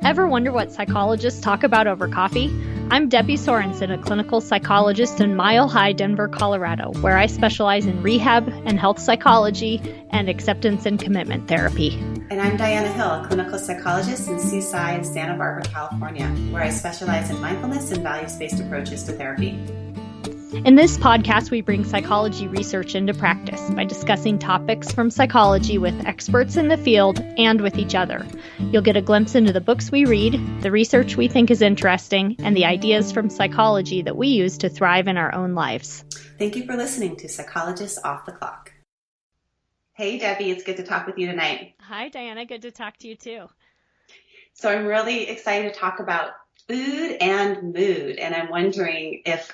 Ever wonder what psychologists talk about over coffee? I'm Debbie Sorensen, a clinical psychologist in Mile High, Denver, Colorado, where I specialize in rehab and health psychology and acceptance and commitment therapy. And I'm Dian, a clinical psychologist in Seaside, Santa Barbara, California, where I specialize in mindfulness and values-based approaches to therapy. In this podcast, we bring psychology research into practice by discussing topics from psychology with experts in the field and with each other. You'll get a glimpse into the books we read, the research we think is interesting, and the ideas from psychology that we use to thrive in our own lives. Thank you for listening to Psychologists Off the Clock. Hey, Debbie, it's good to talk with you tonight. Hi, Diana. Good to talk to you, too. So I'm really excited to talk about food and mood. And I'm wondering if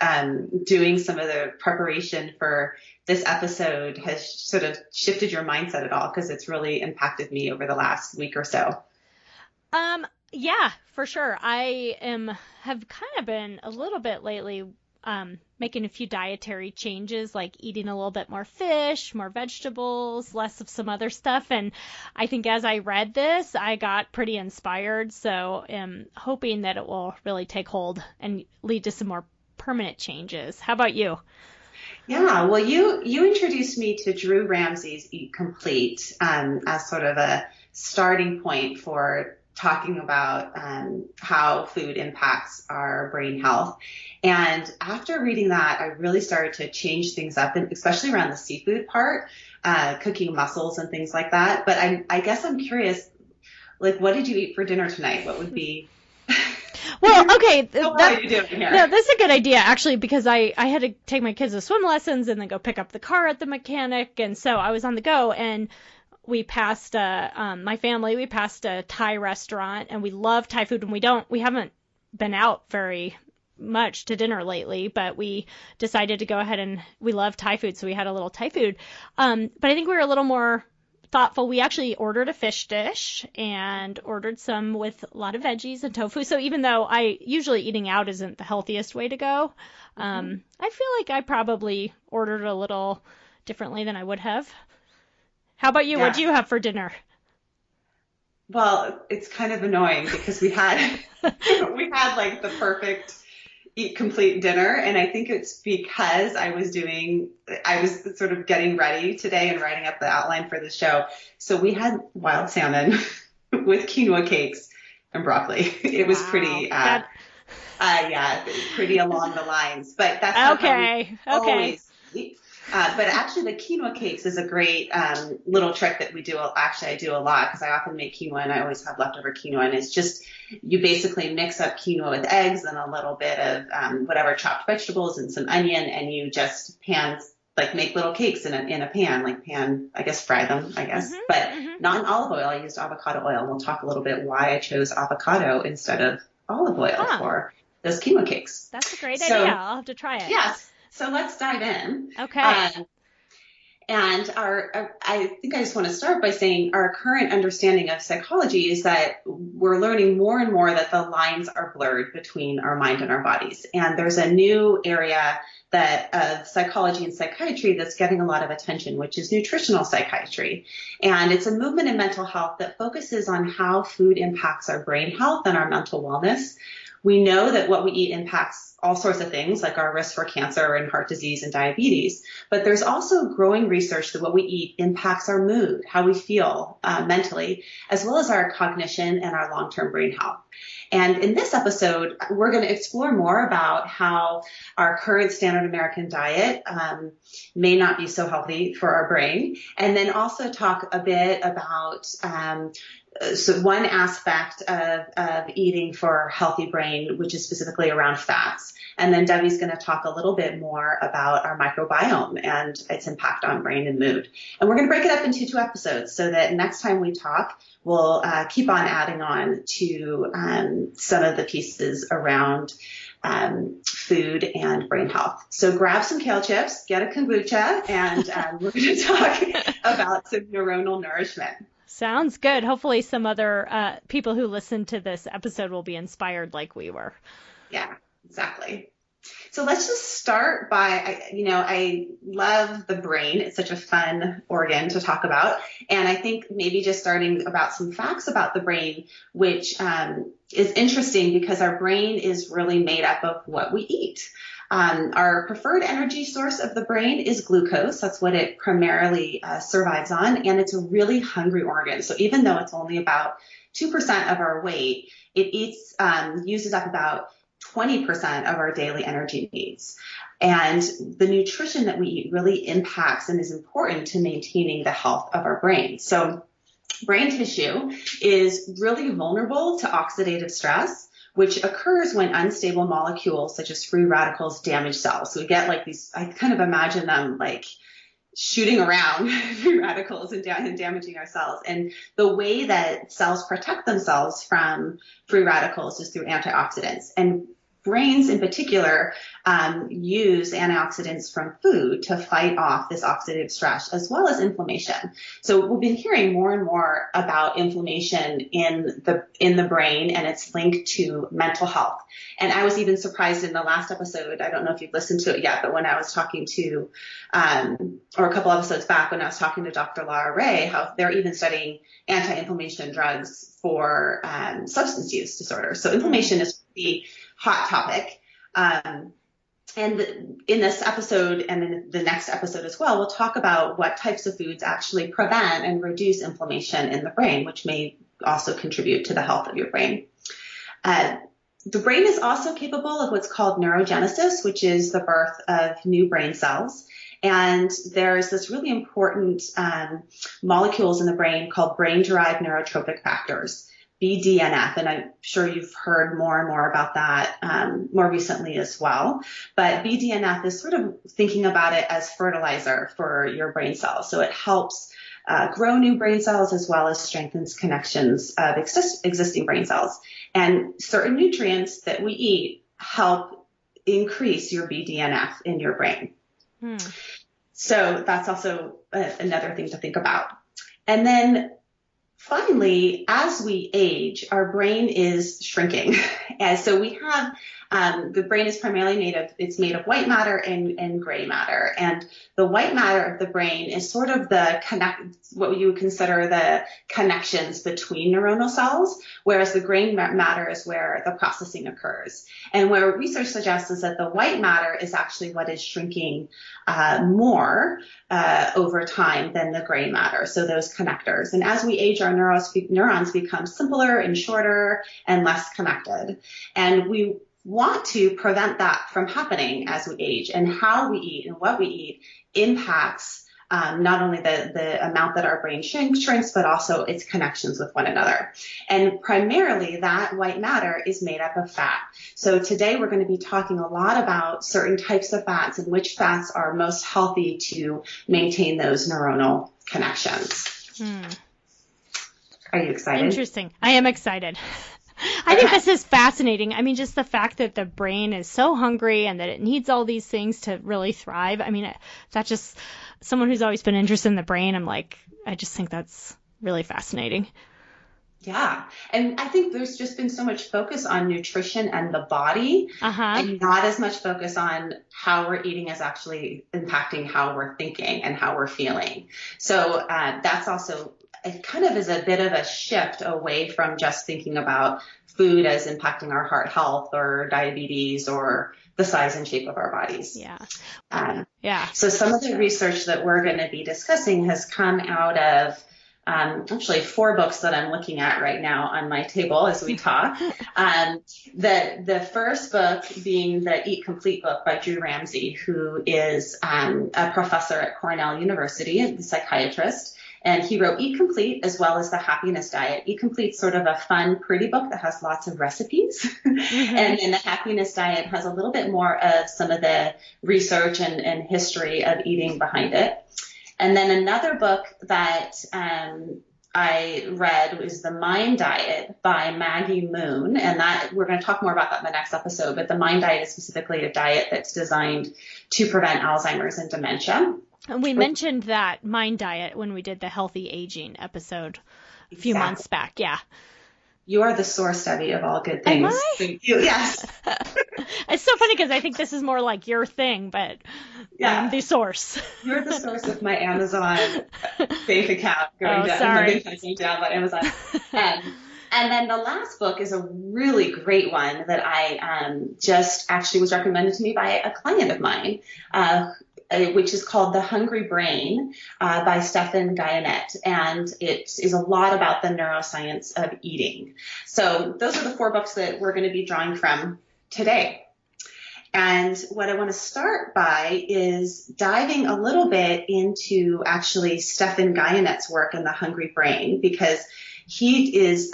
doing some of the preparation for this episode has sort of shifted your mindset at all, because it's really impacted me over the last week or so. Yeah, for sure. Have kind of been a little bit lately making a few dietary changes, like eating a little bit more fish, more vegetables, less of some other stuff. And I think as I read this, I got pretty inspired. So I'm hoping that it will really take hold and lead to some more permanent changes. How about you? Yeah, well, you introduced me to Drew Ramsey's Eat Complete as sort of a starting point for talking about how food impacts our brain health. And after reading that, I really started to change things up, and especially around the seafood part, cooking mussels and things like that. But I guess I'm curious, like, what did you eat for dinner tonight? What would be... Well, okay. What are you doing here? No, that's a good idea, actually, because I had to take my kids to swim lessons and then go pick up the car at the mechanic. And so I was on the go, and we passed my family. We passed a Thai restaurant, and we love Thai food. And we haven't been out very much to dinner lately, but we decided to go ahead, and we love Thai food, so we had a little Thai food. But I think we were a little more thoughtful. We actually ordered a fish dish and ordered some with a lot of veggies and tofu. So even though usually eating out isn't the healthiest way to go, I feel like I probably ordered a little differently than I would have. How about you? Yeah. What do you have for dinner? Well, it's kind of annoying because we had like the perfect Eat Complete dinner, and I think it's because I was sort of getting ready today and writing up the outline for the show. So we had wild salmon with quinoa cakes and broccoli. It was pretty pretty along the lines, but that's not okay. Always eat. But actually, the quinoa cakes is a great little trick that we do. Actually, I do a lot because I often make quinoa, and I always have leftover quinoa. And it's just, you basically mix up quinoa with eggs and a little bit of whatever chopped vegetables and some onion, and you just make little cakes in a pan, I guess, fry them, but not in olive oil. I used avocado oil. We'll talk a little bit why I chose avocado instead of olive oil for those quinoa cakes. That's a great idea. I'll have to try it. Yes. So let's dive in. Okay. And I think I just want to start by saying our current understanding of psychology is that we're learning more and more that the lines are blurred between our mind and our bodies. And there's a new area of psychology and psychiatry that's getting a lot of attention, which is nutritional psychiatry. And it's a movement in mental health that focuses on how food impacts our brain health and our mental wellness. We know that what we eat impacts all sorts of things, like our risk for cancer and heart disease and diabetes. But there's also growing research that what we eat impacts our mood, how we feel mentally, as well as our cognition and our long-term brain health. And in this episode, we're going to explore more about how our current standard American diet may not be so healthy for our brain, and then also talk a bit about so one aspect of eating for a healthy brain, which is specifically around fats. And then Debbie's going to talk a little bit more about our microbiome and its impact on brain and mood. And we're going to break it up into 2 episodes so that next time we talk, we'll keep on adding on to some of the pieces around food and brain health. So grab some kale chips, get a kombucha, and we're going to talk about some neuronal nourishment. Sounds good. Hopefully some other people who listen to this episode will be inspired like we were. Yeah, exactly. So let's just start by, I love the brain. It's such a fun organ to talk about. And I think maybe just starting about some facts about the brain, which is interesting because our brain is really made up of what we eat. Our preferred energy source of the brain is glucose. That's what it primarily survives on. And it's a really hungry organ. So even though it's only about 2% of our weight, it uses up about 20% of our daily energy needs. And the nutrition that we eat really impacts and is important to maintaining the health of our brain. So brain tissue is really vulnerable to oxidative stress, which occurs when unstable molecules such as free radicals damage cells. So we get like these, I kind of imagine them like shooting around free radicals and damaging our cells. And the way that cells protect themselves from free radicals is through antioxidants. And brains in particular use antioxidants from food to fight off this oxidative stress as well as inflammation. So we've been hearing more and more about inflammation in the brain and its link to mental health. And I was even surprised in the last episode, I don't know if you've listened to it yet, but when I was talking to, or a couple episodes back when I was talking to Dr. Laura Ray, how they're even studying anti-inflammation drugs for substance use disorders. So inflammation is the hot topic. And in this episode and in the next episode as well, we'll talk about what types of foods actually prevent and reduce inflammation in the brain, which may also contribute to the health of your brain. The brain is also capable of what's called neurogenesis, which is the birth of new brain cells. And there's this really important molecules in the brain called brain-derived neurotrophic factors, BDNF, and I'm sure you've heard more and more about that more recently as well. But BDNF is sort of thinking about it as fertilizer for your brain cells. So it helps grow new brain cells as well as strengthens connections of existing brain cells. And certain nutrients that we eat help increase your BDNF in your brain. So that's also another thing to think about. And then finally, as we age, our brain is shrinking. And so we have, the brain is primarily made of white matter and gray matter. And the white matter of the brain is sort of what you would consider the connections between neuronal cells, whereas the gray matter is where the processing occurs. And where research suggests is that the white matter is actually what is shrinking more over time than the gray matter, so those connectors. And as we age, our neurons become simpler and shorter and less connected. And we want to prevent that from happening as we age, and how we eat and what we eat impacts not only the amount that our brain shrinks, but also its connections with one another. And primarily that white matter is made up of fat. So today we're going to be talking a lot about certain types of fats and which fats are most healthy to maintain those neuronal connections. Are you excited? Interesting. I am excited. I think this is fascinating. I mean, just the fact that the brain is so hungry and that it needs all these things to really thrive. I mean, that's just someone who's always been interested in the brain. I just think that's really fascinating. Yeah. And I think there's just been so much focus on nutrition and the body and not as much focus on how we're eating is actually impacting how we're thinking and how we're feeling. So that's also, it kind of is a bit of a shift away from just thinking about food as impacting our heart health or diabetes or the size and shape of our bodies. Yeah. So some of the research that we're going to be discussing has come out of actually 4 books that I'm looking at right now on my table as we talk. The first book being the Eat Complete book by Drew Ramsey, who is a professor at Cornell University, a psychiatrist. And he wrote Eat Complete as well as The Happiness Diet. Eat Complete's sort of a fun, pretty book that has lots of recipes. And then The Happiness Diet has a little bit more of some of the research and history of eating behind it. And then another book that I read was The Mind Diet by Maggie Moon. And that we're going to talk more about that in the next episode. But the Mind Diet is specifically a diet that's designed to prevent Alzheimer's and dementia. And we mentioned that Mind Diet when we did the Healthy Aging episode a few months back. Yeah. You are the source, Debbie, of all good things. Am I? Yes. It's so funny because I think this is more like your thing, but I'm the source. You're the source of my Amazon bank account going down. Sorry. My bank account's going down by Amazon. And then the last book is a really great one that I just actually was recommended to me by a client of mine, which is called The Hungry Brain by Stephan Guyenet. And it is a lot about the neuroscience of eating. So those are the 4 books that we're going to be drawing from today. And what I want to start by is diving a little bit into actually Stephan Guyenet's work in The Hungry Brain, because he is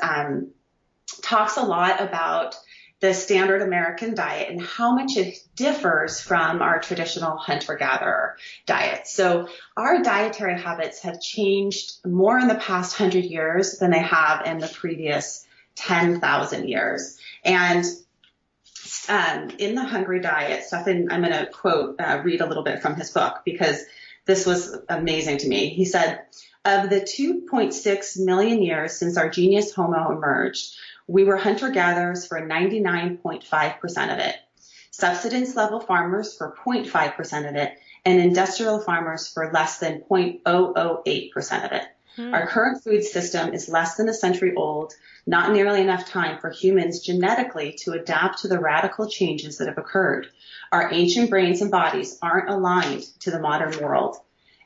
talks a lot about the standard American diet and how much it differs from our traditional hunter-gatherer diet. So our dietary habits have changed more in the past 100 years than they have in the previous 10,000 years. And in The Hungry Diet, Stephan, I'm going to read a little bit from his book because this was amazing to me. He said, of the 2.6 million years since our genius Homo emerged, we were hunter-gatherers for 99.5% of it, subsistence-level farmers for 0.5% of it, and industrial farmers for less than 0.008% of it. Our current food system is less than a century old, not nearly enough time for humans genetically to adapt to the radical changes that have occurred. Our ancient brains and bodies aren't aligned to the modern world.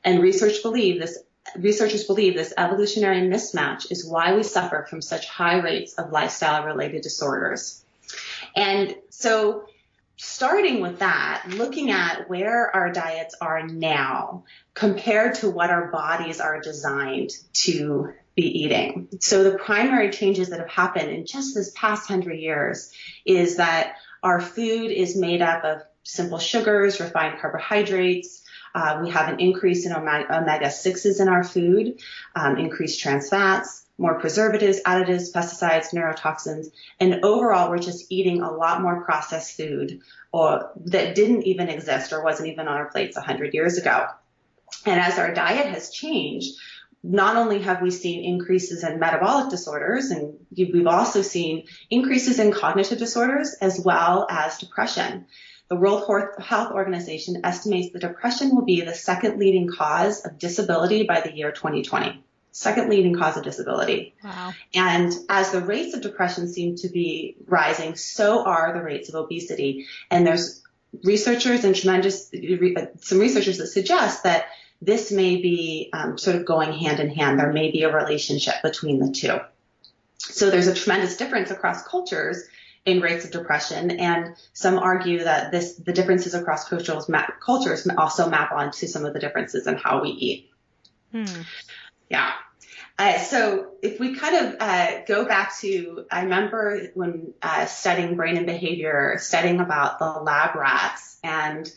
And researchers believe this evolutionary mismatch is why we suffer from such high rates of lifestyle-related disorders. And so starting with that, looking at where our diets are now compared to what our bodies are designed to be eating. So the primary changes that have happened in just this past 100 years is that our food is made up of simple sugars, refined carbohydrates. We have an increase in omega-6s in our food, increased trans fats, more preservatives, additives, pesticides, neurotoxins, and overall we're just eating a lot more processed food that didn't even exist or wasn't even on our plates 100 years ago. And as our diet has changed, not only have we seen increases in metabolic disorders, and we've also seen increases in cognitive disorders as well as depression. The World Health Organization estimates that depression will be the second leading cause of disability by the year 2020. Second leading cause of disability. Wow. And as the rates of depression seem to be rising, so are the rates of obesity. And there's researchers and some researchers that suggest that this may be sort of going hand in hand. There may be a relationship between the two. So there's a tremendous difference across cultures in rates of depression, and some argue that the differences across cultures also map onto some of the differences in how we eat. Yeah. So if we kind of go back to, I remember when studying brain and behavior, studying about the lab rats and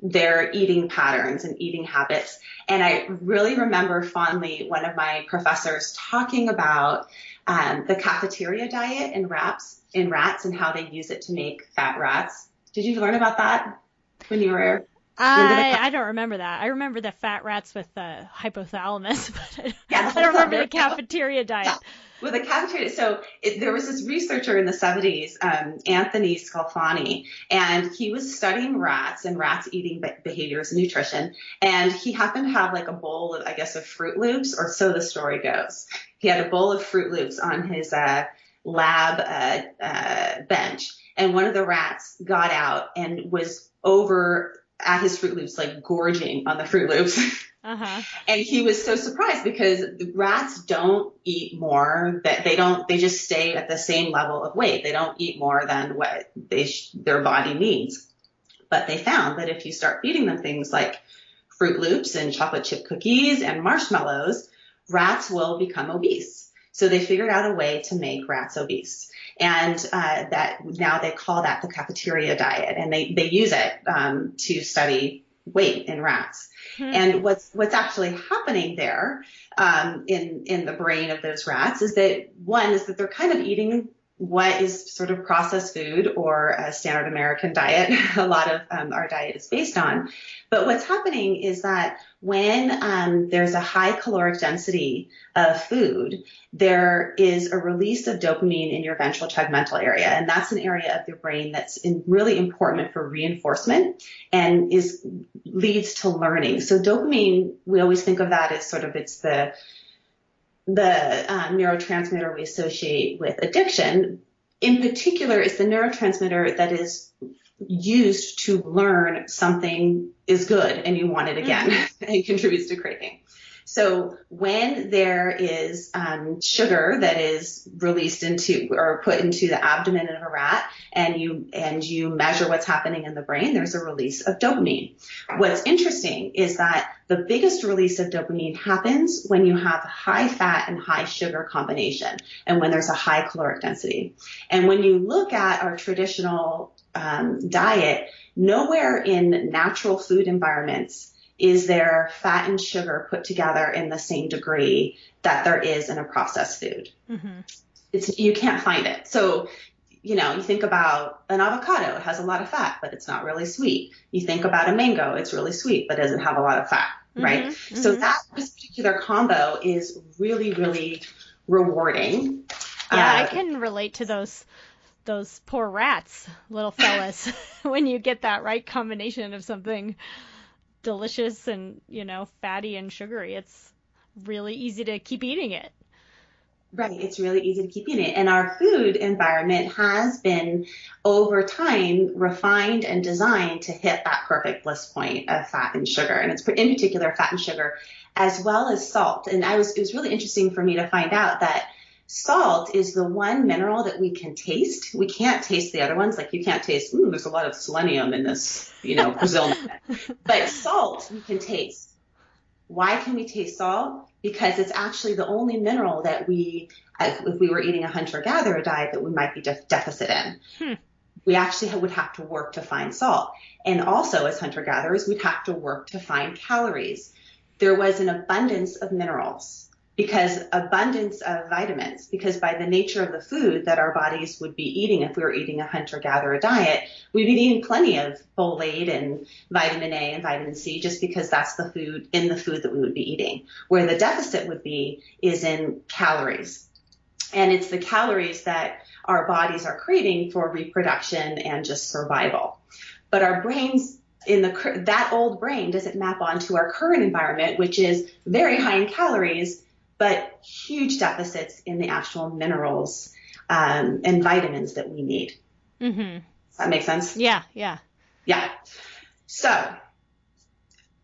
their eating patterns and eating habits. And I really remember fondly one of my professors talking about the cafeteria diet in rats and how they use it to make fat rats. Did you learn about that when you were? I don't remember that. I remember the fat rats with the hypothalamus, but I don't remember the cafeteria diet. Yeah. Well, the cafeteria. So there was this researcher in the 70s, Anthony Scalfani, and he was studying rats and rats eating behaviors and nutrition. And he happened to have like a bowl of, I guess, of Fruit Loops, or so the story goes. He had a bowl of Fruit Loops on his lab bench, and one of the rats got out and was over at his Fruit Loops, like gorging on the Fruit Loops. Uh-huh. And he was so surprised because the rats don't eat more, that they just stay at the same level of weight. They don't eat more than what their body needs. But they found that if you start feeding them things like Fruit Loops and chocolate chip cookies and marshmallows, rats will become obese. So they figured out a way to make rats obese. And that now they call that the cafeteria diet, and they use it to study weight in rats. And what's actually happening there in the brain of those rats is that they're kind of eating what is sort of processed food or a standard American diet. A lot of our diet is based on. But what's happening is that when there's a high caloric density of food, there is a release of dopamine in your ventral tegmental area. And that's an area of the brain that's really important for reinforcement and leads to learning. So dopamine, we always think of that as sort of it's the neurotransmitter we associate with addiction. In particular, it's the neurotransmitter that is used to learn something is good and you want it again and contributes to craving. So when there is sugar that is released into or put into the abdomen of a rat and you measure what's happening in the brain, there's a release of dopamine. What's interesting is that the biggest release of dopamine happens when you have high fat and high sugar combination and when there's a high caloric density. And when you look at our traditional diet, nowhere in natural food environments is there fat and sugar put together in the same degree that there is in a processed food. You can't find it. So, you think about an avocado, it has a lot of fat, but it's not really sweet. You think about a mango, it's really sweet, but doesn't have a lot of fat, right? So this particular combo is really, really rewarding. Yeah, I can relate to those poor rats, little fellas, when you get that right combination of something delicious and, fatty and sugary. It's really easy to keep eating it. Right. It's really easy to keep eating it. And our food environment has been over time refined and designed to hit that perfect bliss point of fat and sugar. And it's in particular fat and sugar as well as salt. And it was really interesting for me to find out that salt is the one mineral that we can taste. We can't taste the other ones. Like you can't taste, there's a lot of selenium in this, Brazil nut. But salt we can taste. Why can we taste salt? Because it's actually the only mineral that if we were eating a hunter-gatherer diet, that we might be deficit in. We actually would have to work to find salt. And also as hunter-gatherers, we'd have to work to find calories. There was an abundance of minerals. Abundance of vitamins, because by the nature of the food that our bodies would be eating, if we were eating a hunter-gatherer diet, we'd be eating plenty of folate and vitamin A and vitamin C, just because that's the food that we would be eating. Where the deficit would be is in calories. And it's the calories that our bodies are craving for reproduction and just survival. But our brains, that old brain doesn't map onto our current environment, which is very high in calories, but huge deficits in the actual minerals and vitamins that we need. Does that make sense? Yeah. So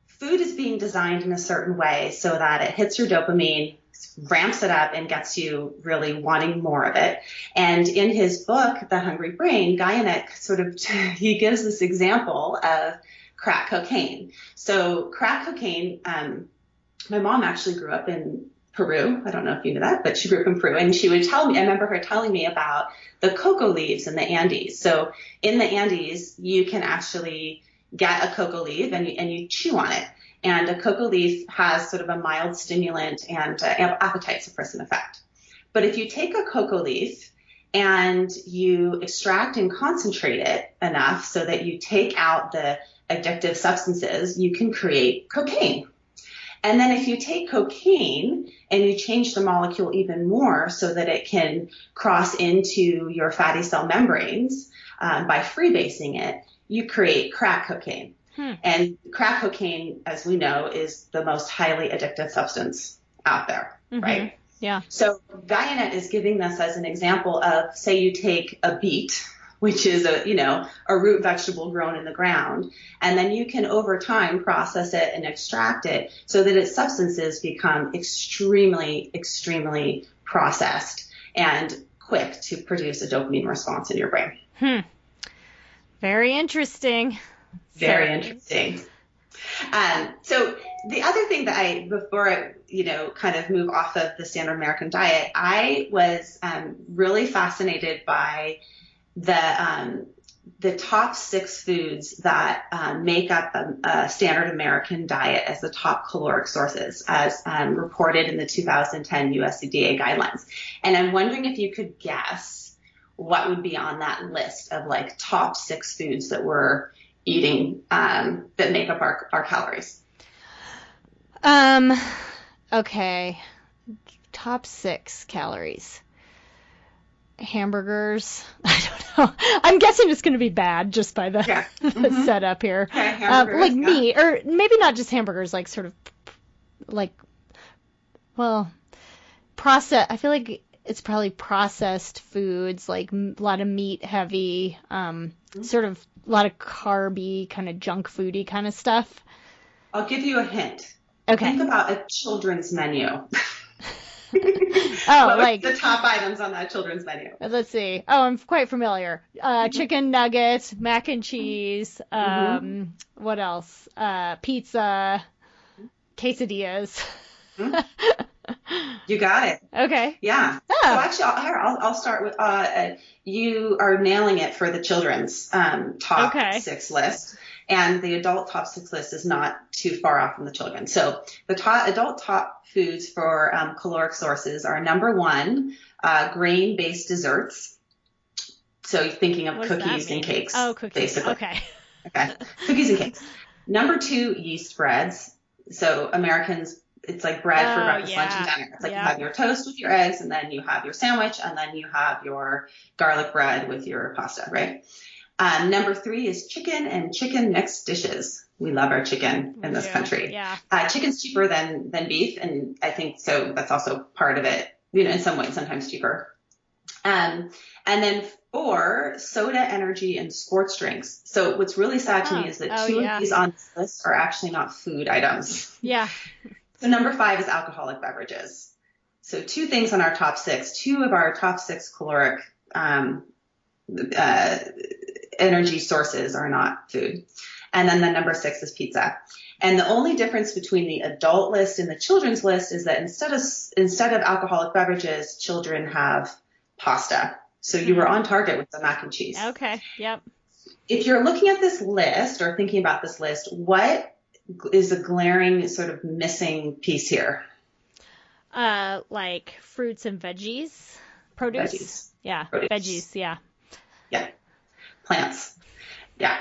food is being designed in a certain way so that it hits your dopamine, ramps it up, and gets you really wanting more of it. And in his book, The Hungry Brain, Guyanek he gives this example of crack cocaine. So crack cocaine, my mom actually grew up in Peru. I don't know if you knew that, but she grew up in Peru, and she would tell me, I remember her telling me about the cocoa leaves in the Andes. So in the Andes, you can actually get a cocoa leaf and you chew on it. And a cocoa leaf has sort of a mild stimulant and appetite suppressant effect. But if you take a cocoa leaf and you extract and concentrate it enough so that you take out the addictive substances, you can create cocaine. And then if you take cocaine and you change the molecule even more so that it can cross into your fatty cell membranes by freebasing it, you create crack cocaine. And crack cocaine, as we know, is the most highly addictive substance out there, right? Yeah. So Guyanet is giving this as an example of, say you take a beet, which is a root vegetable grown in the ground, and then you can over time process it and extract it so that its substances become extremely, extremely processed and quick to produce a dopamine response in your brain. Very interesting. Very interesting. So the other thing that before I, kind of move off of the standard American diet, I was really fascinated by the top 6 foods that make up a standard American diet as the top caloric sources, as reported in the 2010 USDA guidelines. And I'm wondering if you could guess what would be on that list of like top 6 foods that we're eating that make up our calories? Okay. Top 6 calories. Hamburgers. I don't know. I'm guessing it's going to be bad just by the, the setup here. Okay, like meat, or maybe not just hamburgers, like sort of like, well, I feel like it's probably processed foods, like a lot of meat heavy, sort of a lot of carby, kind of junk foody kind of stuff. I'll give you a hint. Okay. Think about a children's menu. Like the top items on that children's menu. Let's see. Oh, I'm quite familiar. Chicken nuggets, mac and cheese. What else? Pizza, quesadillas. You got it. Okay. Yeah. Oh. So actually, I'll start with you are nailing it for the children's top 6 list. And the adult top 6 list is not too far off from the children. So the adult top foods for caloric sources are number 1, grain-based desserts. So you're thinking of cookies and cakes. Oh, cookies. Basically. Okay. Cookies and cakes. Number 2, yeast breads. So Americans, it's like bread for breakfast, lunch, and dinner. It's like you have your toast with your eggs, and then you have your sandwich, and then you have your garlic bread with your pasta, right? Number 3 is chicken and chicken mixed dishes. We love our chicken in this country. Yeah. Chicken's cheaper than beef, and I think so that's also part of it, in some ways, sometimes cheaper. And then 4, soda, energy, and sports drinks. So what's really sad to me is that 2 of these on this list are actually not food items. Yeah. So number 5 is alcoholic beverages. So 2 things on our top 6, 2 of our top 6 caloric energy sources are not food. And then the number 6 is pizza. And the only difference between the adult list and the children's list is that instead of alcoholic beverages, children have pasta. So you were on target with the mac and cheese. Okay. Yep. If you're looking at this list or thinking about this list, what is a glaring sort of missing piece here? Like fruits and veggies, produce. Veggies. Yeah. Produce. Veggies. Yeah. Yeah. Plants. Yeah.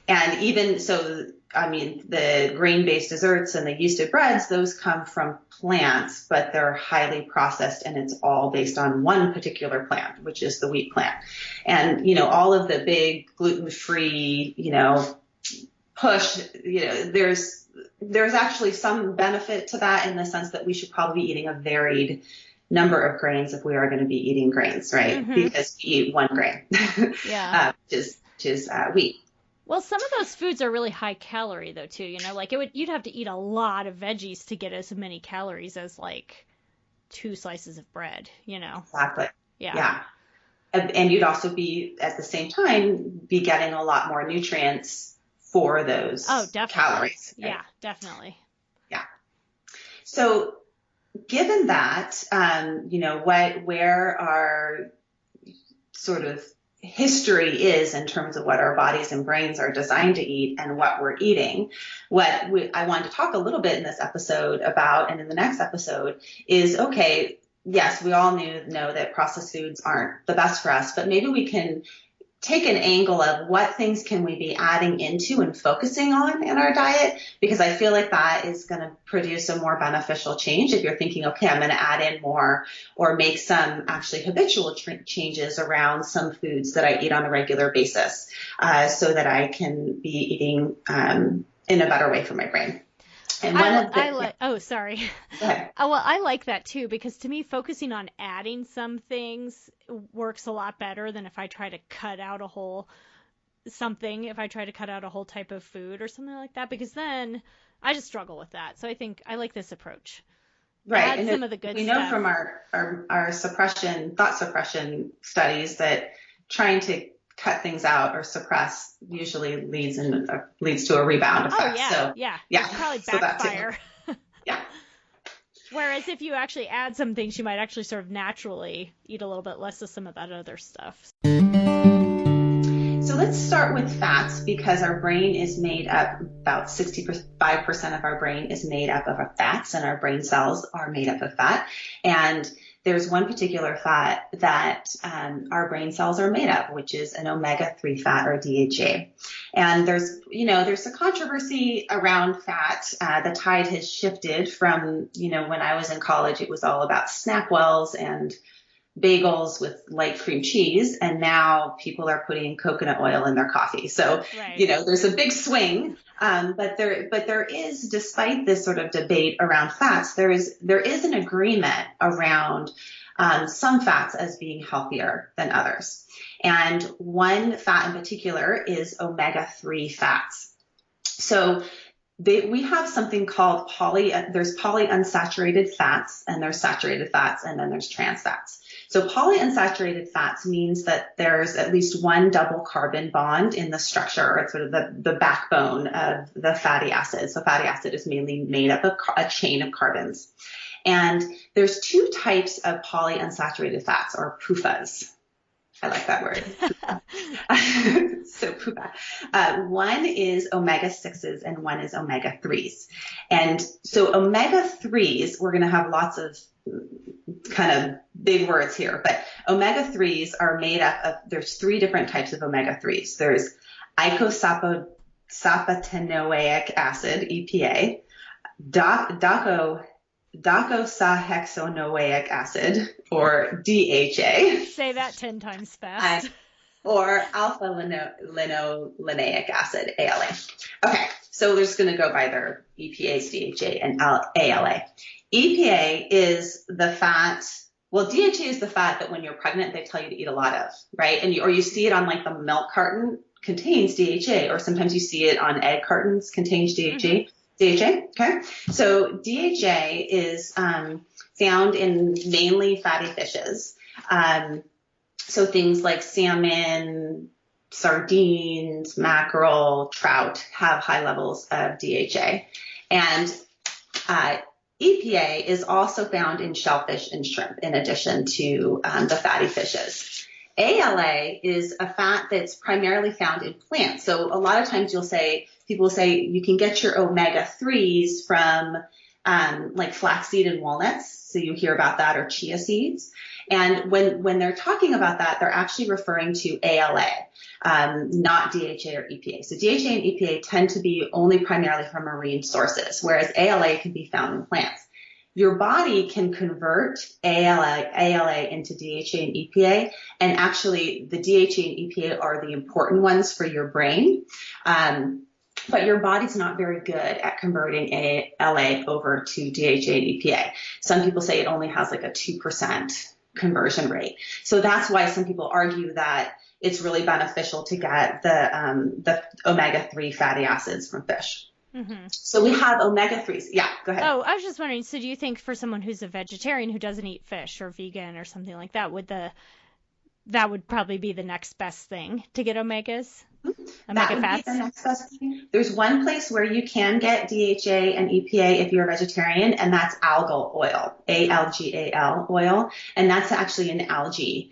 And even so, I mean, the grain-based desserts and the yeasted breads, those come from plants, but they're highly processed, and it's all based on one particular plant, which is the wheat plant. And, all of the big gluten-free, push, there's actually some benefit to that in the sense that we should probably be eating a varied number of grains if we are going to be eating grains, right? Mm-hmm. Because we eat one grain, which is wheat. Well, some of those foods are really high calorie though too, like you'd have to eat a lot of veggies to get as many calories as like 2 slices of bread, Exactly. Yeah. And you'd also be at the same time be getting a lot more nutrients for those calories. Right? Yeah, definitely. Yeah. So given that, where our sort of history is in terms of what our bodies and brains are designed to eat and what we're eating, I wanted to talk a little bit in this episode about, and in the next episode, is, okay, yes, we all know that processed foods aren't the best for us, but maybe we can take an angle of what things can we be adding into and focusing on in our diet, because I feel like that is going to produce a more beneficial change if you're thinking, okay, I'm going to add in more or make some actually habitual changes around some foods that I eat on a regular basis so that I can be eating in a better way for my brain. And sorry. Go ahead. Well, I like that too, because to me, focusing on adding some things works a lot better than if I try to cut out a whole type of food or something like that, because then I just struggle with that. So I think I like this approach. Right. Add some of the good stuff. We know from our thought suppression studies that trying to cut things out or suppress usually leads to a rebound effect. Oh, yeah. So, yeah. Yeah. It's probably backfire. Yeah. Whereas if you actually add some things, you might actually sort of naturally eat a little bit less of some of that other stuff. So let's start with fats, because our brain is made up, about 65% of our brain is made up of fats, and our brain cells are made up of fat. And there's one particular fat that our brain cells are made of, which is an omega-3 fat, or DHA. And there's a controversy around fat. The tide has shifted from, when I was in college, it was all about SnackWells and bagels with light cream cheese, and now people are putting coconut oil in their coffee. So, right. There's a big swing. But there is, despite this sort of debate around fats, there is an agreement around some fats as being healthier than others. And one fat in particular is omega-3 fats. So we have something called there's polyunsaturated fats, and there's saturated fats, and then there's trans fats. So polyunsaturated fats means that there's at least one double carbon bond in the structure, or sort of the backbone of the fatty acid. So fatty acid is mainly made up of a chain of carbons. And there's two types of polyunsaturated fats, or PUFAs. I like that word. So PUFA. One is omega-6s and one is omega-3s. And so omega-3s, we're going to have lots of kind of big words here, but omega-3s are made up of, there's three different types of omega-3s. There's eicosapentaenoic acid, EPA, docosahexaenoic acid, or DHA. Say that 10 times fast. Or alpha-linoleic acid, ALA. Okay, so we're just going to go by their EPAs, DHA, and ALA. EPA is the fat, well, DHA is the fat that when you're pregnant, they tell you to eat a lot of, right? Or you see it on like the milk carton, contains DHA, or sometimes you see it on egg cartons, contains DHA. DHA, okay? So DHA is found in mainly fatty fishes. So things like salmon, sardines, mackerel, trout have high levels of DHA. And EPA is also found in shellfish and shrimp, in addition to the fatty fishes. ALA is a fat that's primarily found in plants. So a lot of times people say you can get your omega-3s from like flaxseed and walnuts. So you hear about that, or chia seeds. And when they're talking about that, they're actually referring to ALA, not DHA or EPA. So DHA and EPA tend to be only primarily from marine sources, whereas ALA can be found in plants. Your body can convert ALA into DHA and EPA, and actually the DHA and EPA are the important ones for your brain. But your body's not very good at converting ALA over to DHA and EPA. Some people say it only has like a 2% conversion rate. So that's why some people argue that it's really beneficial to get the omega-3 fatty acids from fish. Mm-hmm. So we have omega-3s. Yeah, go ahead. Oh, I was just wondering, so do you think for someone who's a vegetarian who doesn't eat fish or vegan or something like that, that would probably be the next best thing to get omegas? Omega fats? The next best thing. There's one place where you can get DHA and EPA if you're a vegetarian, and that's algal oil, ALGAL oil, and that's actually an algae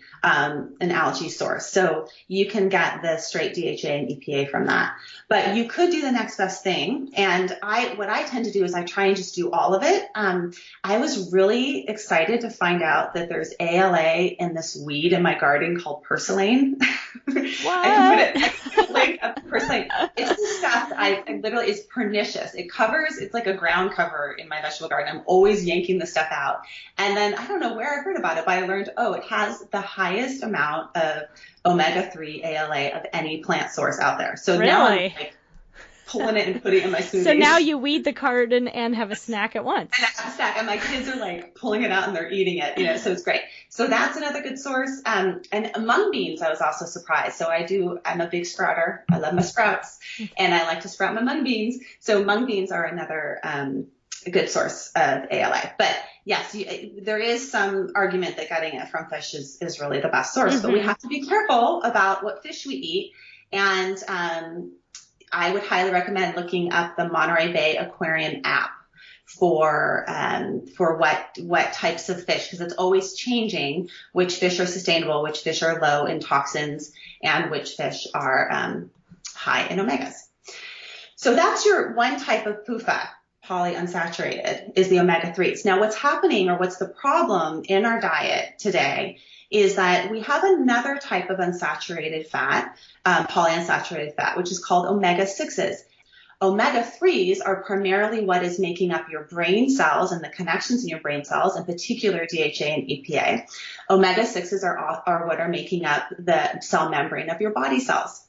source. So you can get the straight DHA and EPA from that. But you could do the next best thing, and what I tend to do is I try and just do all of it. I was really excited to find out that there's ALA in this weed in my garden called purslane. What? I can put it link up to purslane. It's the stuff I literally, it's pernicious. It's like a ground cover in my vegetable garden. I'm always yanking the stuff out. And then I don't know where I heard about it, but I learned, it has the highest amount of omega-3 ALA of any plant source out there. So really? Now I'm like pulling it and putting it in my smoothies. So now you weed the garden and have a snack at once. And I have a snack, and my kids are like pulling it out and they're eating it, so it's great. So that's another good source. And mung beans, I was also surprised. So I'm a big sprouter. I love my sprouts, and I like to sprout my mung beans. So mung beans are another good source of ALA. But yes, there is some argument that getting it from fish is really the best source, but we have to be careful about what fish we eat. And I would highly recommend looking up the Monterey Bay Aquarium app for what types of fish, because it's always changing which fish are sustainable, which fish are low in toxins, and which fish are high in omegas. So that's your one type of PUFA. polyunsaturated is the omega-3s. Now, what's happening, or what's the problem in our diet today, is that we have another type of unsaturated fat, polyunsaturated fat, which is called omega-6s. Omega-3s are primarily what is making up your brain cells and the connections in your brain cells, in particular DHA and EPA. Omega-6s are what are making up the cell membrane of your body cells.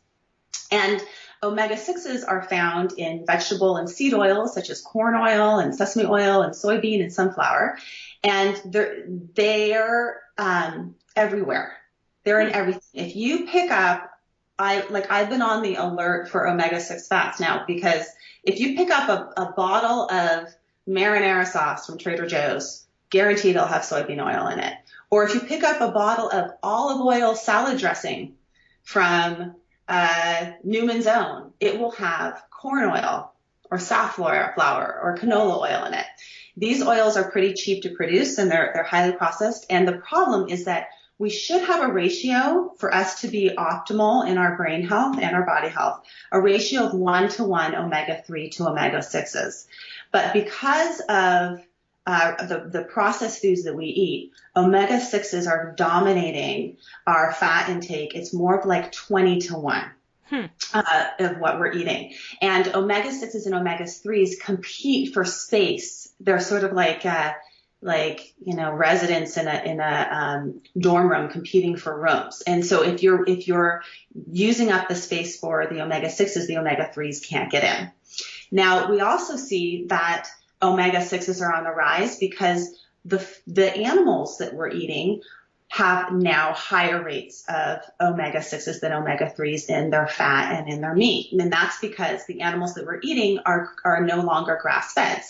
And omega-6s are found in vegetable and seed oils, such as corn oil and sesame oil and soybean and sunflower. And they're everywhere. They're in everything. If you pick up, I've been on the alert for omega-6 fats now, because if you pick up a bottle of marinara sauce from Trader Joe's, guaranteed it'll have soybean oil in it. Or if you pick up a bottle of olive oil salad dressing from Newman's Own, it will have corn oil or safflower flour or canola oil in it. These oils are pretty cheap to produce, and they're highly processed. And the problem is that we should have a ratio for us to be optimal in our brain health and our body health, a ratio of 1-to-1 omega-3 to omega-6s. But because of the processed foods that we eat, omega-6s are dominating our fat intake. It's more of like 20-to-1 of what we're eating. And omega-6s and omega-3s compete for space. They're sort of like residents in a dorm room competing for rooms. And so if you're using up the space for the omega-6s, the omega-3s can't get in. Now, we also see that omega-6s are on the rise because the animals that we're eating have now higher rates of omega-6s than omega-3s in their fat and in their meat. And that's because the animals that we're eating are no longer grass-fed,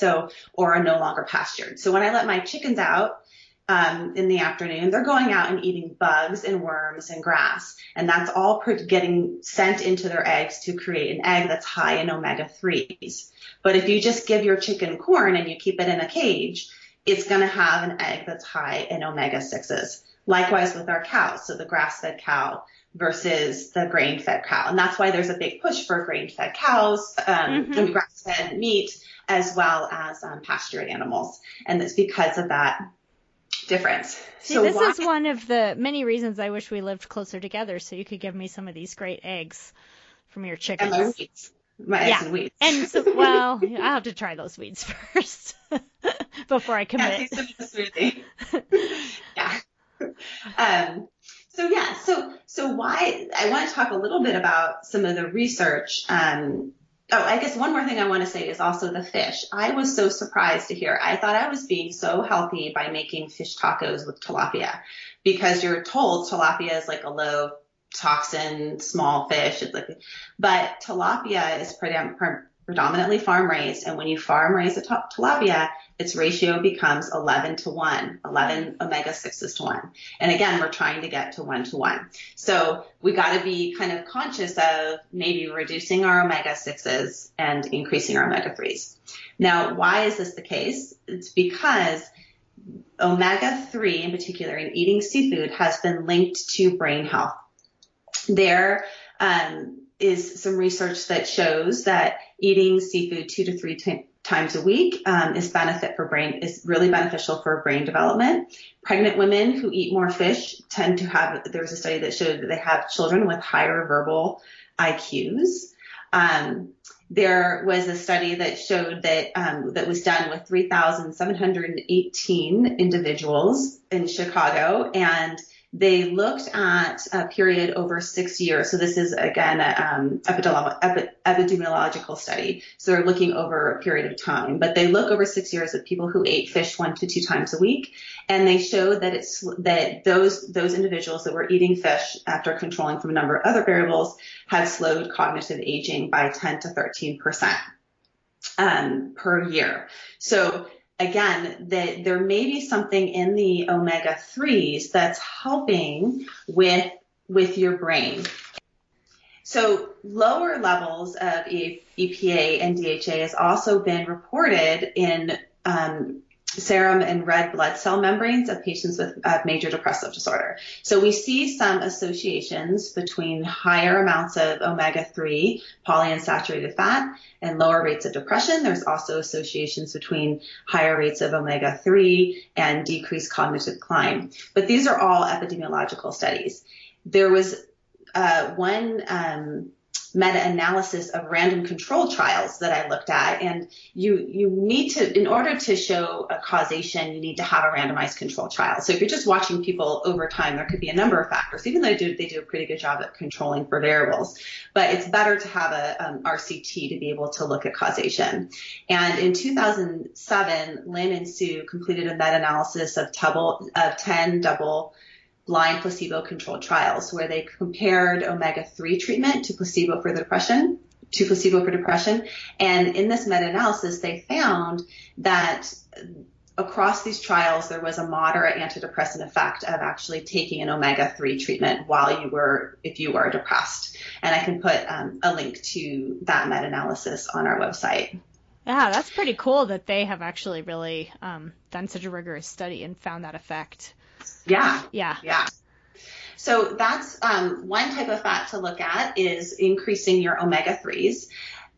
or are no longer pastured. So when I let my chickens out in the afternoon, they're going out and eating bugs and worms and grass. And that's all getting sent into their eggs to create an egg that's high in omega-3s. But if you just give your chicken corn and you keep it in a cage, it's going to have an egg that's high in omega-6s. Likewise with our cows, so the grass-fed cow versus the grain-fed cow. And that's why there's a big push for grain-fed cows, and grass-fed meat, as well as pastured animals. And it's because of that difference. See, this is one of the many reasons I wish we lived closer together, so you could give me some of these great eggs from your chickens. And my weeds. My eggs and weeds. And so, well, I'll have to try those weeds first before I commit. Yeah, taste them in the smoothie. Yeah. So why I want to talk a little bit about some of the research. I guess one more thing I want to say is also the fish. I was so surprised to hear. I thought I was being so healthy by making fish tacos with tilapia, because you're told tilapia is like a low toxin, small fish. But tilapia is predominantly farm raised. And when you farm raise a tilapia, its ratio becomes 11-to-1, 11 omega-6s to 1. And again, we're trying to get to 1-to-1. So we got to be kind of conscious of maybe reducing our omega-6s and increasing our omega-3s. Now, why is this the case? It's because omega-3 in particular in eating seafood has been linked to brain health. There is some research that shows that eating seafood 2 to 3 times a week is really beneficial for brain development. Pregnant women who eat more fish tend to have, there was a study that showed that they have children with higher verbal IQs. There was a study that showed that that was done with 3,718 individuals in Chicago, and they looked at a period over 6 years. So this is, again, an epidemiological study. So they're looking over a period of time. But they look over 6 years at people who ate fish 1 to 2 times a week. And they showed that those individuals that were eating fish after controlling from a number of other variables had slowed cognitive aging by 10 to 13% per year. So again, that there may be something in the omega-3s that's helping with your brain. So lower levels of EPA and DHA has also been reported in serum and red blood cell membranes of patients with major depressive disorder. So we see some associations between higher amounts of omega-3 polyunsaturated fat and lower rates of depression. There's also associations between higher rates of omega-3 and decreased cognitive decline. But these are all epidemiological studies. There was one meta-analysis of random control trials that I looked at, and you need to, in order to show a causation, you need to have a randomized control trial. So if you're just watching people over time, there could be a number of factors, even though they do a pretty good job at controlling for variables. But it's better to have a RCT to be able to look at causation. And in 2007, Lin and Sue completed a meta-analysis of 10 double-blind placebo-controlled trials where they compared omega-3 treatment to placebo for depression. And in this meta-analysis, they found that across these trials, there was a moderate antidepressant effect of actually taking an omega-3 treatment if you were depressed. And I can put a link to that meta-analysis on our website. Yeah, that's pretty cool that they have actually really done such a rigorous study and found that effect. Yeah. So that's one type of fat to look at is increasing your omega-3s.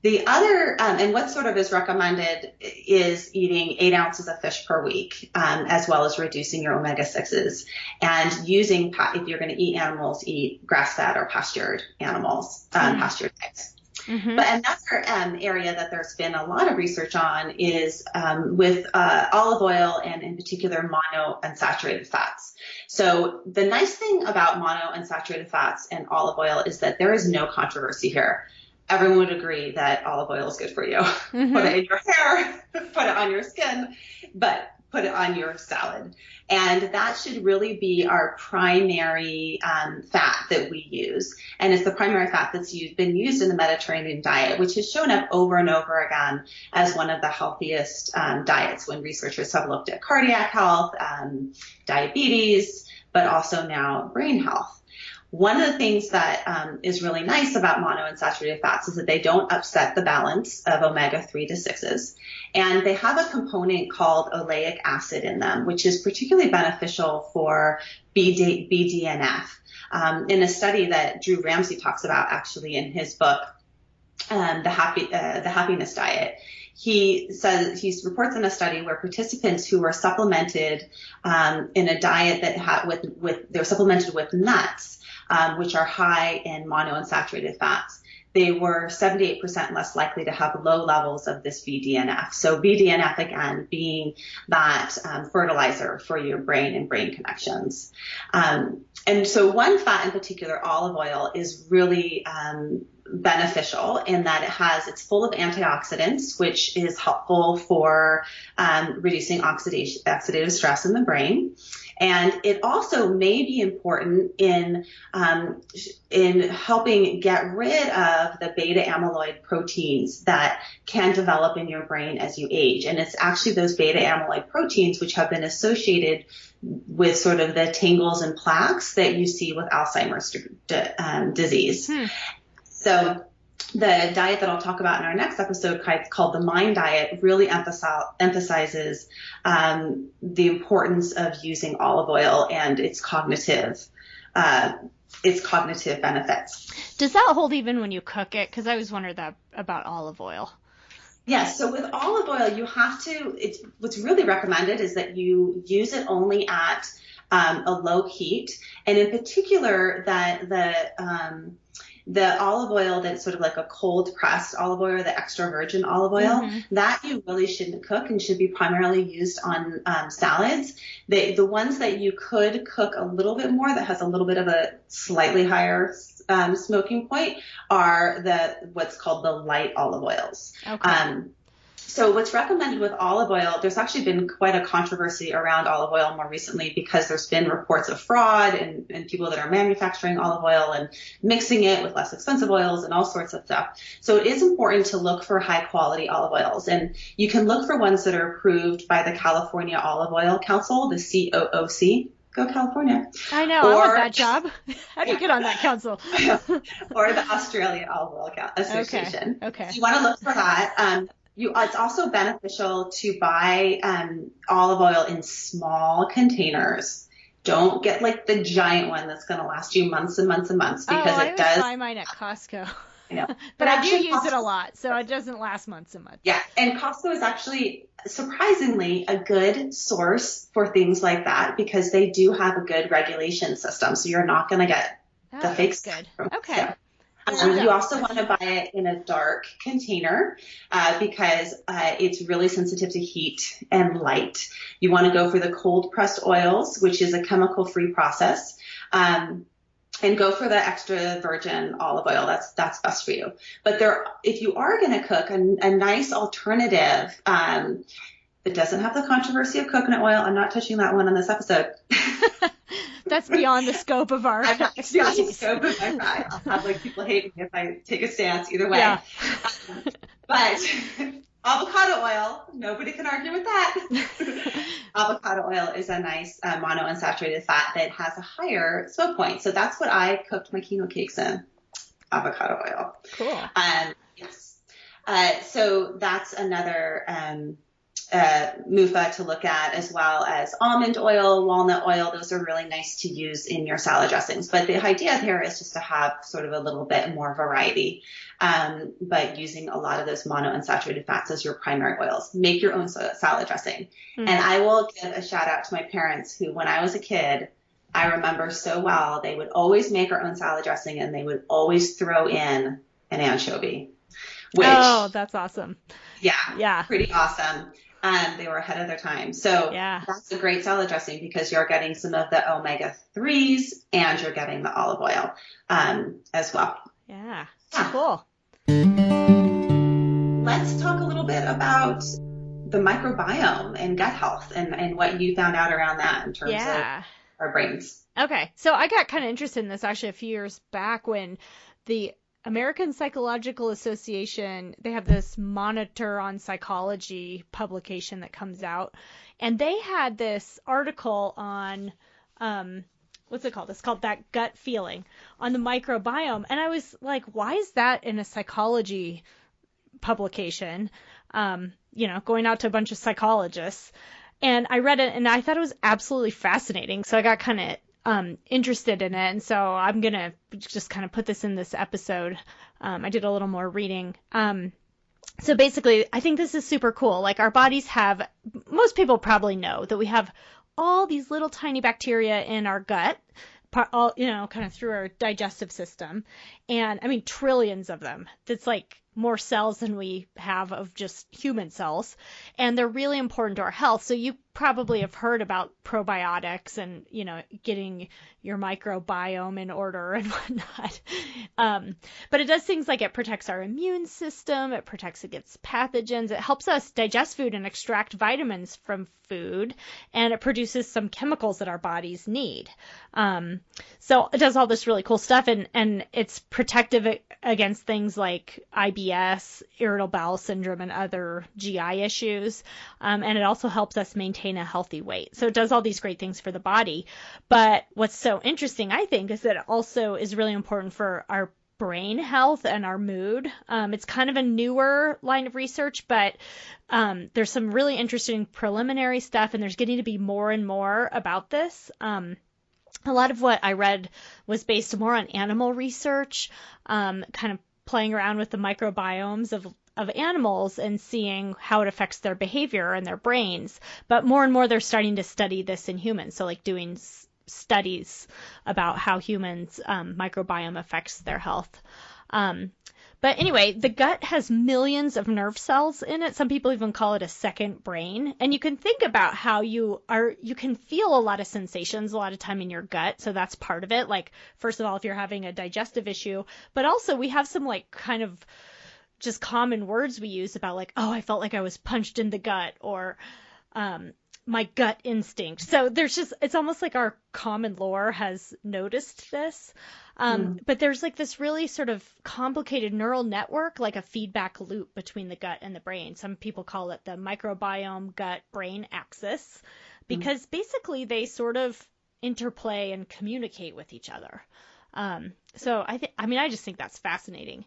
The other, and what sort of is recommended is eating 8 ounces of fish per week, as well as reducing your omega-6s and using, if you're going to eat animals, eat grass-fed or pastured animals, pastured types. Mm-hmm. But another area that there's been a lot of research on is with olive oil and in particular monounsaturated fats. So the nice thing about monounsaturated fats and olive oil is that there is no controversy here. Everyone would agree that olive oil is good for you. Mm-hmm. Put it in your hair, put it on your skin, but put it on your salad. And that should really be our primary fat that we use. And it's the primary fat that's been used in the Mediterranean diet, which has shown up over and over again as one of the healthiest diets when researchers have looked at cardiac health, diabetes, but also now brain health. One of the things that is really nice about monounsaturated fats is that they don't upset the balance of omega-3 to 6s. And they have a component called oleic acid in them, which is particularly beneficial for BDNF. In a study that Drew Ramsey talks about actually in his book, The Happiness Diet, he reports in a study where participants who were supplemented in a diet that they're supplemented with nuts, which are high in monounsaturated fats, they were 78% less likely to have low levels of this BDNF. So BDNF, again, being that fertilizer for your brain and brain connections. And so one fat in particular, olive oil, is really beneficial in that it's full of antioxidants, which is helpful for reducing oxidative stress in the brain. And it also may be important in helping get rid of the beta amyloid proteins that can develop in your brain as you age. And it's actually those beta amyloid proteins which have been associated with sort of the tangles and plaques that you see with Alzheimer's disease. So the diet that I'll talk about in our next episode, called the MIND diet, really emphasizes the importance of using olive oil and its cognitive benefits. Does that hold even when you cook it? Because I always wondered that about olive oil. Yes. So with olive oil, you have to. What's really recommended is that you use it only at a low heat, and in particular that the olive oil that's sort of like a cold pressed olive oil, the extra virgin olive oil, that you really shouldn't cook and should be primarily used on salads. The ones that you could cook a little bit more, that has a little bit of a slightly higher smoking point, are what's called the light olive oils. Okay. So what's recommended with olive oil, there's actually been quite a controversy around olive oil more recently because there's been reports of fraud and people that are manufacturing olive oil and mixing it with less expensive oils and all sorts of stuff. So it is important to look for high quality olive oils, and you can look for ones that are approved by the California Olive Oil Council, the COOC. Go California. I know. I want that job. How do you get on that council? Or the Australian Olive Oil Association. Okay. So you want to look for that. It's also beneficial to buy olive oil in small containers. Don't get like the giant one that's going to last you months and months and months, Oh, because I it always does, buy mine at Costco. you know, But but I do actually use it a Costco, lot, so it doesn't last months and months. yeah, and Costco is actually surprisingly a good source for things like that, because they do have a good regulation system. So you're not going to get Oh, the fake that's stuff good. from Okay. Costco. There you You go. also want to buy it in a dark container because it's really sensitive to heat and light. You want to go for the cold pressed oils, which is a chemical free process. And go for the extra virgin olive oil. That's best for you. But if you are going to cook, a nice alternative that doesn't have the controversy of coconut oil. I'm not touching that one on this episode. That's beyond the scope of our I'm not beyond the expertise. scope of my pride. I'll have like people hate me if I take a stance either way. Yeah. But avocado oil, nobody can argue with that. Avocado oil is a nice monounsaturated fat that has a higher smoke point. So that's what I cooked my quinoa cakes in, avocado oil. Cool. Yes. So that's another MUFA to look at, as well as almond oil, walnut oil. Those are really nice to use in your salad dressings. But the idea here is just to have sort of a little bit more variety, but using a lot of those monounsaturated fats as your primary oils. Make your own salad dressing. Mm-hmm. And I will give a shout out to my parents who, when I was a kid, I remember so well, they would always make our own salad dressing, and they would always throw in an anchovy. Oh, that's awesome. Yeah. Pretty awesome. They were ahead of their time. So that's a great salad dressing, because you're getting some of the omega-3s and you're getting the olive oil as well. Yeah. Cool. Let's talk a little bit about the microbiome and gut health and what you found out around that in terms of our brains. Okay. So I got kind of interested in this actually a few years back when the American Psychological Association, they have this Monitor on Psychology publication that comes out, and they had this article on, what's it called? It's called That Gut Feeling, on the microbiome. And I was like, why is that in a psychology publication? Going out to a bunch of psychologists. And I read it and I thought it was absolutely fascinating. So I got kind of interested in it, and so I'm gonna just kind of put this in this episode. I did a little more reading. So basically, I think this is super cool. Like, our bodies have, most people probably know that we have all these little tiny bacteria in our gut, all, kind of through our digestive system, and I mean trillions of them. That's like more cells than we have of just human cells, and they're really important to our health. So you probably have heard about probiotics and, getting your microbiome in order and whatnot. But it does things like it protects our immune system, it protects against pathogens, it helps us digest food and extract vitamins from food, and it produces some chemicals that our bodies need. So it does all this really cool stuff, and it's protective against things like IBS, irritable bowel syndrome, and other GI issues. And it also helps us maintain a healthy weight. So it does all these great things for the body. But what's so interesting, I think, is that it also is really important for our brain health and our mood. It's kind of a newer line of research, but there's some really interesting preliminary stuff, and there's getting to be more and more about this. A lot of what I read was based more on animal research, kind of playing around with the microbiomes of animals and seeing how it affects their behavior and their brains. But more and more they're starting to study this in humans. So like doing studies about how humans' microbiome affects their health. But anyway, the gut has millions of nerve cells in it. Some people even call it a second brain. And you can think about how you can feel a lot of sensations a lot of time in your gut. So that's part of it. Like, first of all, if you're having a digestive issue, but also we have some like kind of just common words we use about like, oh, I felt like I was punched in the gut, or my gut instinct. So it's almost like our common lore has noticed this. But there's like this really sort of complicated neural network, like a feedback loop between the gut and the brain. Some people call it the microbiome gut brain axis, because basically they sort of interplay and communicate with each other. So I just think that's fascinating.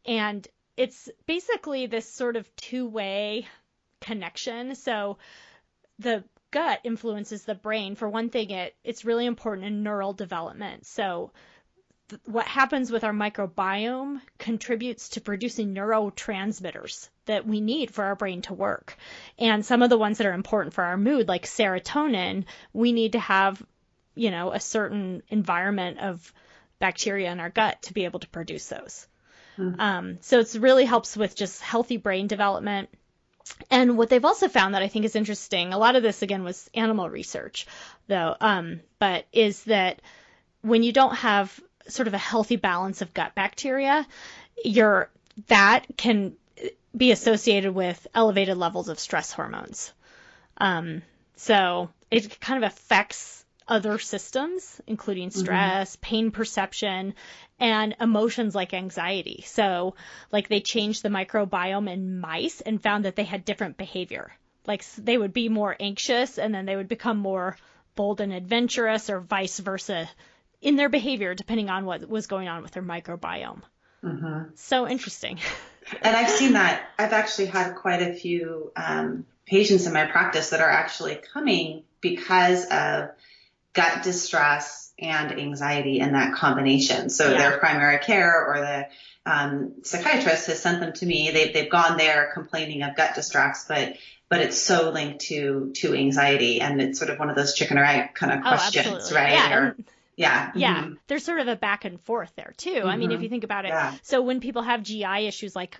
And it's basically this sort of two-way connection. So the gut influences the brain. For one thing, it's really important in neural development. So what happens with our microbiome contributes to producing neurotransmitters that we need for our brain to work. And some of the ones that are important for our mood, like serotonin, we need to have, a certain environment of bacteria in our gut to be able to produce those. So it really helps with just healthy brain development. And what they've also found that I think is interesting, a lot of this, again, was animal research, though, but is that when you don't have sort of a healthy balance of gut bacteria, that can be associated with elevated levels of stress hormones. So it kind of affects other systems, including stress, pain perception, and emotions like anxiety. So like they changed the microbiome in mice and found that they had different behavior. Like they would be more anxious and then they would become more bold and adventurous, or vice versa in their behavior, depending on what was going on with their microbiome. So interesting. And I've seen that. I've actually had quite a few patients in my practice that are actually coming because of gut distress and anxiety and that combination. So their primary care or the psychiatrist has sent them to me. They've gone there complaining of gut distress, but it's so linked to anxiety, and it's sort of one of those chicken or egg kind of questions, right? Yeah. There's sort of a back and forth there too. I mean, if you think about it, so when people have GI issues like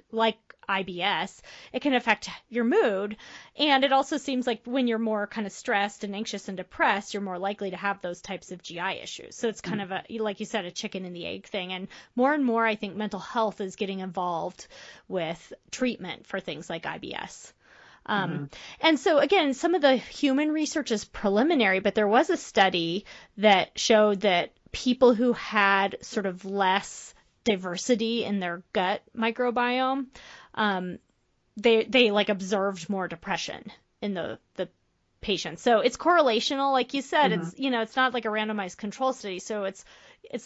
IBS, it can affect your mood. And it also seems like when you're more kind of stressed and anxious and depressed, you're more likely to have those types of GI issues. So it's kind of like you said, a chicken and the egg thing. And more, I think mental health is getting involved with treatment for things like IBS. And so again, some of the human research is preliminary, but there was a study that showed that people who had sort of less diversity in their gut microbiome, they like observed more depression in the patients. So it's correlational, like you said. It's it's not like a randomized control study, so it's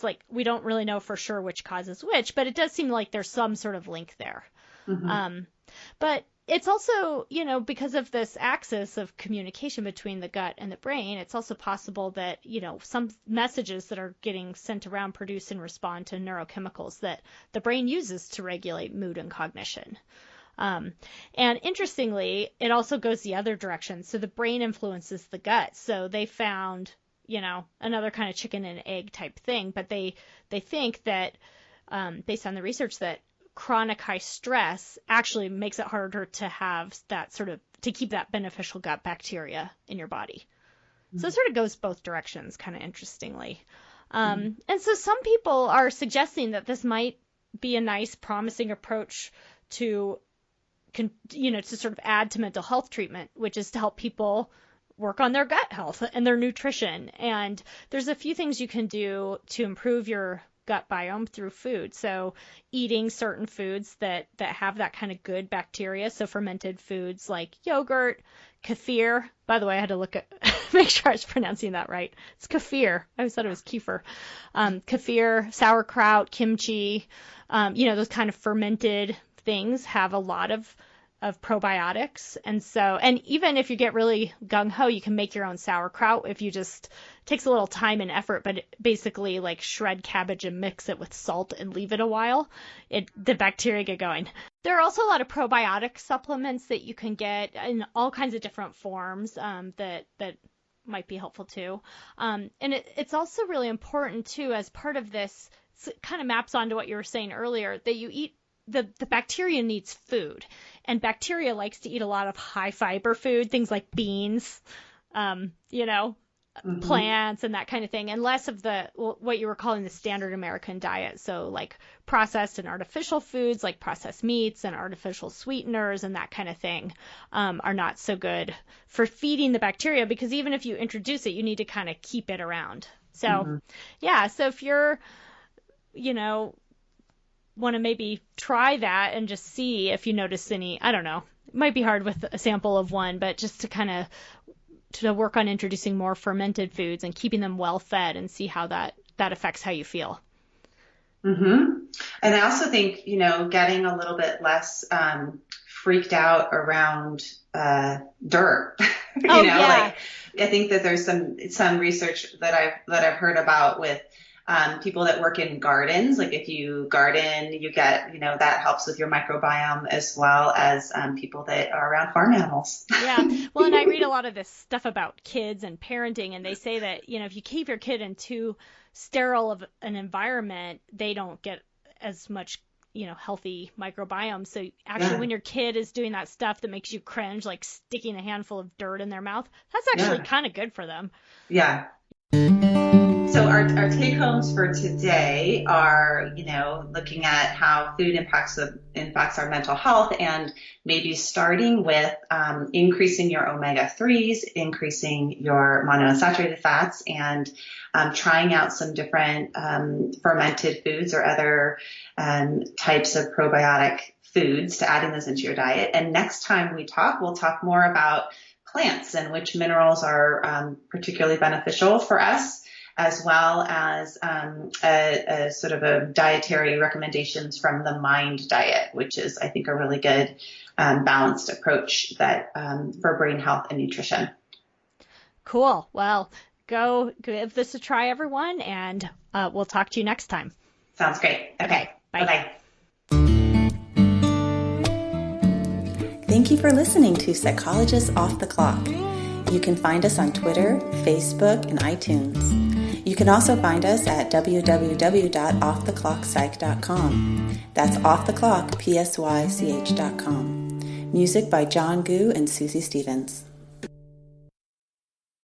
like we don't really know for sure which causes which, but it does seem like there's some sort of link there. But it's also, because of this axis of communication between the gut and the brain, it's also possible that, some messages that are getting sent around produce and respond to neurochemicals that the brain uses to regulate mood and cognition. And interestingly, it also goes the other direction. So the brain influences the gut. So they found, another kind of chicken and egg type thing, but they think that, based on the research, that chronic high stress actually makes it harder to have that to keep that beneficial gut bacteria in your body. So it sort of goes both directions, kind of interestingly. And so some people are suggesting that this might be a nice, promising approach to, to sort of add to mental health treatment, which is to help people work on their gut health and their nutrition. And there's a few things you can do to improve your gut biome through food. So eating certain foods that have that kind of good bacteria. So fermented foods like yogurt, kefir. By the way, I had to look at, make sure I was pronouncing that right. It's kefir. I always thought it was kefir. Kefir, sauerkraut, kimchi, those kind of fermented things have a lot of probiotics. And even if you get really gung-ho, you can make your own sauerkraut if you just, takes a little time and effort, but basically like shred cabbage and mix it with salt and leave it a while, the bacteria get going. There are also a lot of probiotic supplements that you can get in all kinds of different forms that might be helpful too. And it's also really important too, as part of this, it kind of maps onto what you were saying earlier, that you eat the bacteria needs food, and bacteria likes to eat a lot of high fiber food, things like beans, plants and that kind of thing, and less of what you were calling the standard American diet. So like processed and artificial foods like processed meats and artificial sweeteners and that kind of thing are not so good for feeding the bacteria, because even if you introduce it, you need to kind of keep it around. So so if you're, want to maybe try that and just see if you notice any, I don't know, it might be hard with a sample of one, but just to kind of to work on introducing more fermented foods and keeping them well fed and see how that affects how you feel. And I also think, getting a little bit less freaked out around dirt. Oh, yeah. Like I think that there's some research that I've heard about with people that work in gardens. Like if you garden, you get, that helps with your microbiome as well as people that are around farm animals. Yeah. Well, and I read a lot of this stuff about kids and parenting, and they say that, if you keep your kid in too sterile of an environment, they don't get as much, healthy microbiome. So actually, when your kid is doing that stuff that makes you cringe, like sticking a handful of dirt in their mouth, that's actually kind of good for them. Yeah. So our take homes for today are, looking at how food impacts our mental health, and maybe starting with increasing your omega-3s, increasing your monounsaturated fats, and trying out some different fermented foods or other types of probiotic foods to adding those into your diet. And next time we'll talk more about plants and which minerals are particularly beneficial for us, as well as a sort of a dietary recommendations from the Mind diet, which is, I think, a really good balanced approach that for brain health and nutrition. Cool. Well, go give this a try, everyone, and we'll talk to you next time. Sounds great. Okay. Bye. Bye-bye. Thank you for listening to Psychologists Off the Clock. You can find us on Twitter, Facebook, and iTunes. You can also find us at www.offtheclockpsych.com. That's offtheclock, psych.com. Music by John Gu and Susie Stevens.